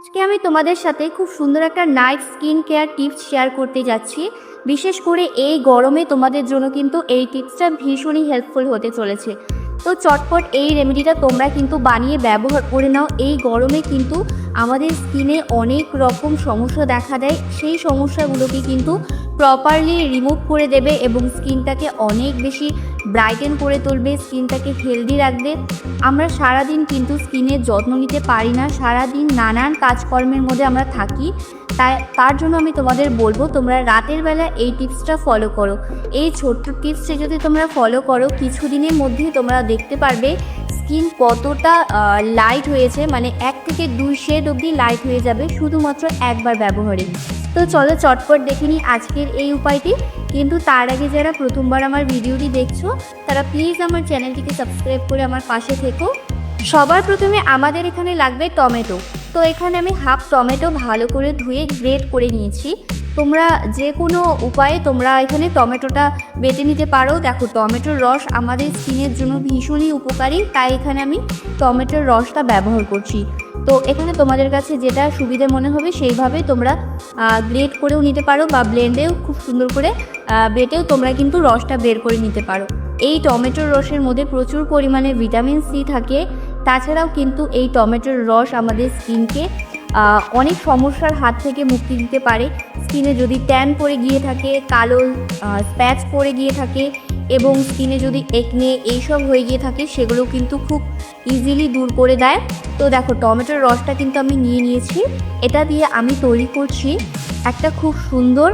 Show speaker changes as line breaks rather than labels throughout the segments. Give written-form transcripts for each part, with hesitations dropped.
আজকে আমি তোমাদের সাথে খুব সুন্দর একটা night skin care tips share করতে যাচ্ছি। বিশেষ করে এই গরমে তোমাদের জন্য কিন্তু এই টিপসটা ভীষণই হেল্পফুল হতে চলেছে। তো চটপট এই রেমেডিটা তোমরা কিন্তু বানিয়ে ব্যবহার করে নাও। এই গরমে কিন্তু আমাদের স্কিনে অনেক রকম সমস্যা দেখা দেয়, সেই সমস্যাগুলোকে কিন্তু প্রপারলি রিমুভ করে দেবে এবং স্কিনটাকে অনেক বেশি ব্রাইটেন করে তুলবে, স্কিনটাকে হেলদি রাখবে। আমরা সারাদিন কিন্তু স্কিনের যত্ন নিতে পারি না, সারাদিন নানান কাজকর্মের মধ্যে আমরা থাকি। তার জন্য আমি তোমাদের বলবো তোমরা রাতের বেলা এই টিপসটা ফলো করো। এই ছোট্ট টিপসটা যদি তোমরা ফলো করো, কিছুদিনের মধ্যেই তোমরা দেখতে পারবে স্কিন কতটা লাইট হয়েছে, মানে 1 থেকে 2 শেড অবধি লাইট হয়ে যাবে শুধুমাত্র একবার ব্যবহারে। তো চলো চটপট দেখে নিই আজকের এই উপায়টি। কিন্তু তার আগে যারা প্রথমবার আমার ভিডিওটি দেখছো তারা প্লিজ আমার চ্যানেলটিকে সাবস্ক্রাইব করে আমার পাশে থেকো। সবার প্রথমে আমাদের এখানে লাগবে টমেটো। তো এখানে আমি হাফ টমেটো ভালো করে ধুয়ে গ্রেট করে নিয়েছি। তোমরা যে কোনো উপায়ে তোমরা এখানে টমেটোটা বেটে নিতে পারো। দেখো, টমেটোর রস আমাদের স্কিনের জন্য ভীষণই উপকারী, তাই এখানে আমি টমেটোর রসটা ব্যবহার করছি। তো এখানে তোমাদের কাছে যেটা সুবিধা মনে হবে সেইভাবে তোমরা গ্রেট করেও নিতে পারো বা ব্লেন্ডেও খুব সুন্দর করে বেটেও তোমরা কিন্তু রসটা বের করে নিতে পারো। এই টমেটোর রসের মধ্যে প্রচুর পরিমাণে ভিটামিন সি থাকে। তাছাড়াও কিন্তু এই টমেটোর রস আমাদের স্কিনকে অনেক সমস্যার হাত থেকে মুক্তি দিতে পারে। স্কিনে যদি ট্যান পড়ে গিয়ে থাকে, কালো স্প্যাচ পড়ে গিয়ে থাকে এবং স্কিনে যদি একনে এইসব হয়ে গিয়ে থাকে, সেগুলো কিন্তু খুব ইজিলি দূর করে দেয়। তো দেখো, টমেটোর রসটা কিন্তু আমি নিয়ে নিয়েছি। এটা দিয়ে আমি তৈরি করছি একটা খুব সুন্দর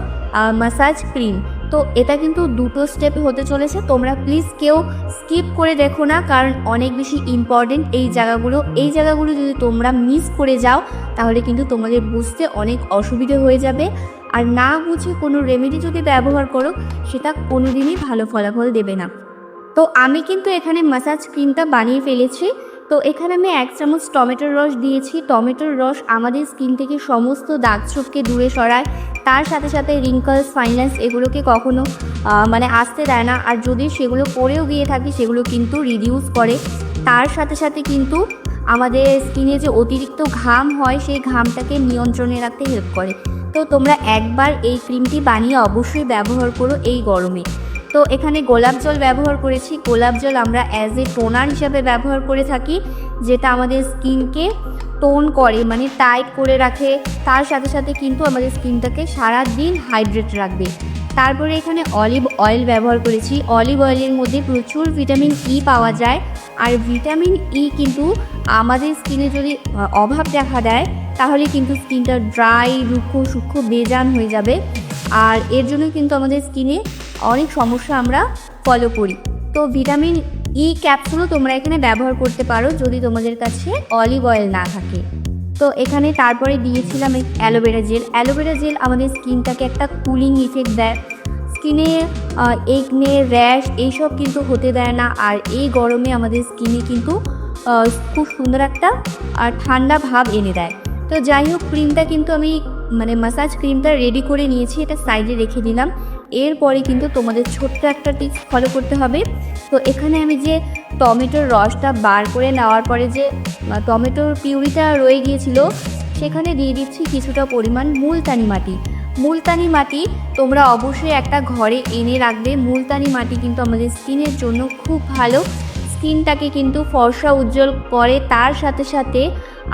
ম্যাসাজ ক্রিম। তো এটা কিন্তু 2টো স্টেপে হতে চলেছে, তোমরা প্লিজ কেউ স্কিপ করে দেখো না, কারণ অনেক বেশি ইম্পর্টেন্ট এই জায়গাগুলো যদি তোমরা মিস করে যাও তাহলে কিন্তু তোমাদের বুঝতে অনেক অসুবিধে হয়ে যাবে। আর না বুঝে কোনো রেমেডি যদি ব্যবহার করো, সেটা কোনো দিনই ভালো ফলাফল দেবে না। তো আমি কিন্তু এখানে ম্যাসাজ ক্রিমটা বানিয়ে ফেলেছি। তো এখানে আমি 1 চামচ টমেটোর রস দিয়েছি। টমেটোর রস আমাদের স্কিন থেকে সমস্ত দাগ ছোপকে দূরে সরায়, তার সাথে সাথে রিঙ্কলস, ফাইন্যান্স এগুলোকে কখনো আসতে দেয় না। আর যদি সেগুলো পড়েও গিয়ে থাকে সেগুলো কিন্তু রিডিউস করে। তার সাথে সাথে কিন্তু আমাদের স্কিনে যে অতিরিক্ত ঘাম হয় সেই ঘামটাকে নিয়ন্ত্রণে রাখতে হেল্প করে। তো তোমরা একবার এই ক্রিমটি বানিয়ে অবশ্যই ব্যবহার করো এই গরমে। তো এখানে গোলাপ জল ব্যবহার করেছি। গোলাপ জল আমরা অ্যাজ এ টোনার হিসাবে ব্যবহার করে থাকি, যেটা আমাদের স্কিনকে টোন করে, মানে টাইট করে রাখে। তার সাথে সাথে কিন্তু আমাদের স্কিনটাকে সারা দিন হাইড্রেট রাখবে। তারপরে এখানে অলিভ অয়েল ব্যবহার করেছি। অলিভ অয়েলের মধ্যে প্রচুর ভিটামিন ই পাওয়া যায়। আর ভিটামিন ই কিন্তু আমাদের স্কিনে যদি অভাব দেখা দেয় তাহলে কিন্তু স্কিনটা ড্রাই, রুক্ষ, সূক্ষ্ম, বেজান হয়ে যাবে। আর এর জন্য কিন্তু আমাদের স্কিনে অনেক সমস্যা আমরা ফলো করি। তো ভিটামিন ই ক্যাপসুলও তোমরা এখানে ব্যবহার করতে পারো যদি তোমাদের কাছে অলিভ অয়েল না থাকে। তো এখানে তারপরে দিয়েছিলাম অ্যালোভেরা জেল। অ্যালোভেরা জেল আমাদের স্কিনটাকে একটা কুলিং ইফেক্ট দেয়, স্কিনে একনে, র্যাশ এইসব কিন্তু হতে দেয় না। আর এই গরমে আমাদের স্কিনে কিন্তু খুব সুন্দর একটা ঠান্ডা ভাব এনে দেয়। তো যাই হোক, ক্রিমটা কিন্তু আমি ম্যাসাজ ক্রিমটা রেডি করে নিয়েছি, এটা সাইডে রেখে দিলাম। এরপরে কিন্তু তোমাদের ছোট্ট একটা টিপস ফলো করতে হবে। তো এখানে আমি যে টমেটোর রসটা বার করে নেওয়ার পরে যে টমেটোর পিউরিটা রয়ে গিয়েছিল, সেখানে দিয়ে দিচ্ছি কিছুটা পরিমাণ মুলতানি মাটি। মুলতানি মাটি তোমরা অবশ্যই একটা ঘরে এনে রাখবে। মুলতানি মাটি কিন্তু আমাদের স্কিনের জন্য খুব ভালো, স্কিনটাকে কিন্তু ফর্সা উজ্জ্বল করে। তার সাথে সাথে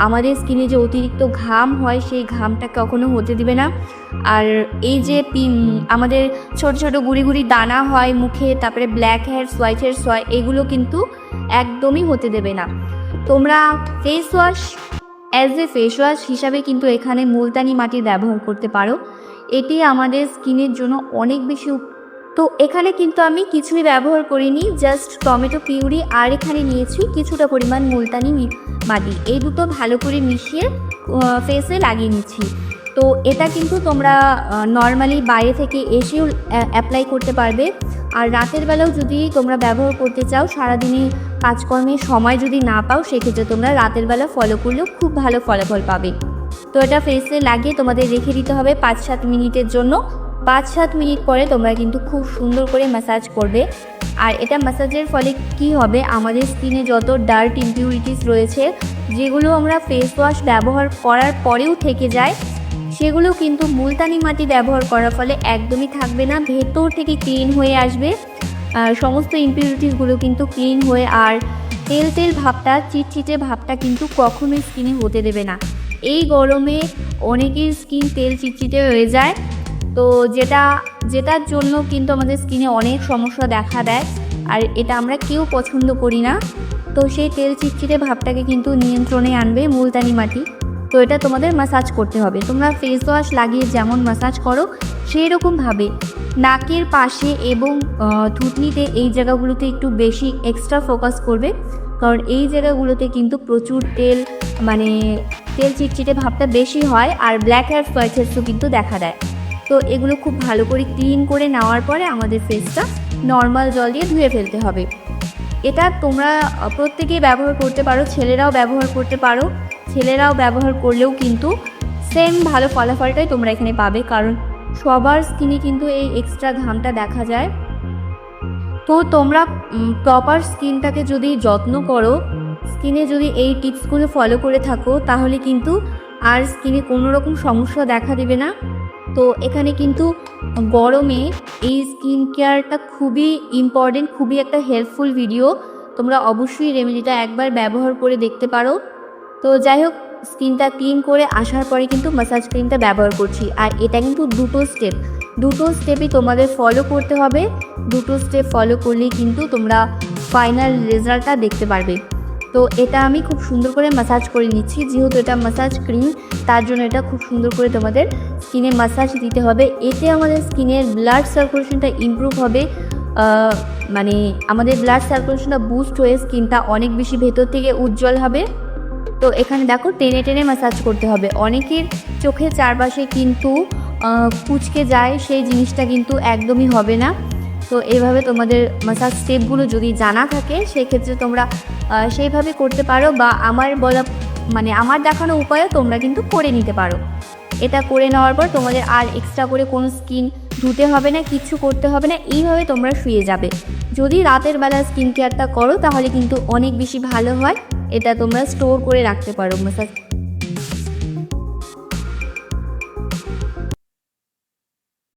আমাদের স্কিনে যে অতিরিক্ত ঘাম হয় সেই ঘামটা কখনো হতে দিবে না। আর এই যে আমাদের ছোট ছোট গুড়ি গুড়ি দানা হয় মুখে, তারপরে ব্ল্যাক হেয়ারস, হোয়াইট হেয়ারস হয়, এগুলো কিন্তু একদমই হতে দেবে না। তোমরা face wash as a face wash হিসাবে কিন্তু এখানে মুলতানি মাটির ব্যবহার করতে পারো। এটি আমাদের স্কিনের জন্য অনেক বেশি। তো এখানে কিন্তু আমি কিছুই ব্যবহার করিনি, জাস্ট টমেটো পিউরি আর এখানে নিয়েছি কিছুটা পরিমাণ মুলতানি মাটি। এই দুটো ভালো করে মিশিয়ে ফেসে লাগিয়ে নিচ্ছি। তো এটা কিন্তু তোমরা নর্মালি বাইরে থেকে এসেও অ্যাপ্লাই করতে পারবে। আর রাতের বেলাও যদি তোমরা ব্যবহার করতে চাও, সারাদিনে কাজকর্মের সময় যদি না পাও, সেক্ষেত্রে তোমরা রাতের বেলা ফলো করলেও খুব ভালো ফলাফল পাবে। তো এটা ফেসে লাগিয়ে তোমাদের রেখে দিতে হবে 5-7 মিনিটের জন্য। 5-7 মিনিট পরে তোমরা কিন্তু খুব সুন্দর করে ম্যাসাজ করবে। আর এটা ম্যাসাজের ফলে কি হবে, আমাদের স্কিনে যত ডার্ট ইমপিউরিটিস রয়েছে যেগুলো আমরা ফেস ওয়াশ ব্যবহার করার পরেও থেকে যায়, সেগুলো কিন্তু মুলতানি মাটি ব্যবহার করার ফলে একদমই থাকবে না, ভেতর থেকে ক্লিন হয়ে আসবে। সমস্ত ইমপিউরিটিসগুলো কিন্তু ক্লিন হয়ে, আর তেল তেল ভাবটা, চিটচিটে ভাবটা কিন্তু কখনোই স্কিনে হতে দেবে না। এই গরমে অনেকের স্কিন তেল চিটচিটে হয়ে যায়, তো যেটার জন্য কিন্তু আমাদের স্কিনে অনেক সমস্যা দেখা দেয়, আর এটা আমরা কেউ পছন্দ করি না। তো সেই তেল চিটচিটে ভাবটাকে কিন্তু নিয়ন্ত্রণে আনবে মুলতানি মাটি। তো এটা তোমাদের ম্যাসাজ করতে হবে। তোমরা ফেস ওয়াশ লাগিয়ে যেমন ম্যাসাজ করো সেই রকমভাবে নাকের পাশে এবং থুতনিতে, এই জায়গাগুলোতে একটু বেশি এক্সট্রা ফোকাস করবে, কারণ এই জায়গাগুলোতে কিন্তু প্রচুর তেল চিটচিটে ভাবটা বেশি হয়, আর ব্ল্যাক হেয়ার হোয়াইট হেয়ারসও কিন্তু দেখা দেয়। তো এগুলো খুব ভালো করে ক্লিন করে নেওয়ার পরে আমাদের ফেসটা নর্মাল জল দিয়ে ধুয়ে ফেলতে হবে। এটা তোমরা প্রত্যেকেই ব্যবহার করতে পারো, ছেলেরাও ব্যবহার করতে পারো। ছেলেরাও ব্যবহার করলেও কিন্তু সেম ভালো ফলাফলটাই তোমরা এখানে পাবে, কারণ সবার স্কিনে কিন্তু এই এক্সট্রা ঘামটা দেখা যায়। তো তোমরা প্রপার স্কিনটাকে যদি যত্ন করো, স্কিনে যদি এই টিপসগুলো ফলো করে থাকো, তাহলে কিন্তু আর স্কিনে কোনো রকম সমস্যা দেখা দেবে না। তো এখানে কিন্তু গরমে এই স্কিন কেয়ারটা খুবই ইম্পর্টেন্ট, খুবই একটা হেল্পফুল ভিডিও। তোমরা অবশ্যই রেমেডিটা একবার ব্যবহার করে দেখতে পারো। তো যাই হোক, স্কিনটা ক্লিন করে আসার পরে কিন্তু ম্যাসাজ ক্রিমটা ব্যবহার করছি, আর এটা কিন্তু দুটো স্টেপই তোমাদের ফলো করতে হবে। দুটো স্টেপ ফলো করলেই কিন্তু তোমরা ফাইনাল রেজাল্টটা দেখতে পারবে। তো এটা আমি খুব সুন্দর করে ম্যাসাজ করে নিচ্ছি, যেহেতু এটা ম্যাসাজ ক্রিম, তার জন্য এটা খুব সুন্দর করে তোমাদের স্কিনে ম্যাসাজ দিতে হবে। এতে আমাদের স্কিনের ব্লাড সার্কুলেশনটা ইমপ্রুভ হবে, মানে আমাদের ব্লাড সার্কুলেশনটা বুস্ট হয়ে স্কিনটা অনেক বেশি ভেতর থেকে উজ্জ্বল হবে। তো এখানে দেখো, টেনে টেনে ম্যাসাজ করতে হবে। অনেকের চোখের চারপাশে কিন্তু কুঁচকে যায়, সেই জিনিসটা কিন্তু একদমই হবে না। তো এইভাবে তোমাদের ম্যাসাজ স্টেপগুলো যদি জানা থাকে, সেক্ষেত্রে তোমরা সেইভাবে করতে পারো, বা আমার দেখানো উপায়ও তোমরা কিন্তু করে নিতে পারো। এটা করে নেওয়ার পর তোমাদের আর এক্সট্রা করে কোনো স্কিন ধুতে হবে না, কিচ্ছু করতে হবে না, এইভাবে তোমরা শুয়ে যাবে। যদি রাতের বেলা স্কিন কেয়ারটা করো তাহলে কিন্তু অনেক বেশি ভালো হয়। এটা তোমরা স্টোর করে রাখতে পারো ম্যাসাজ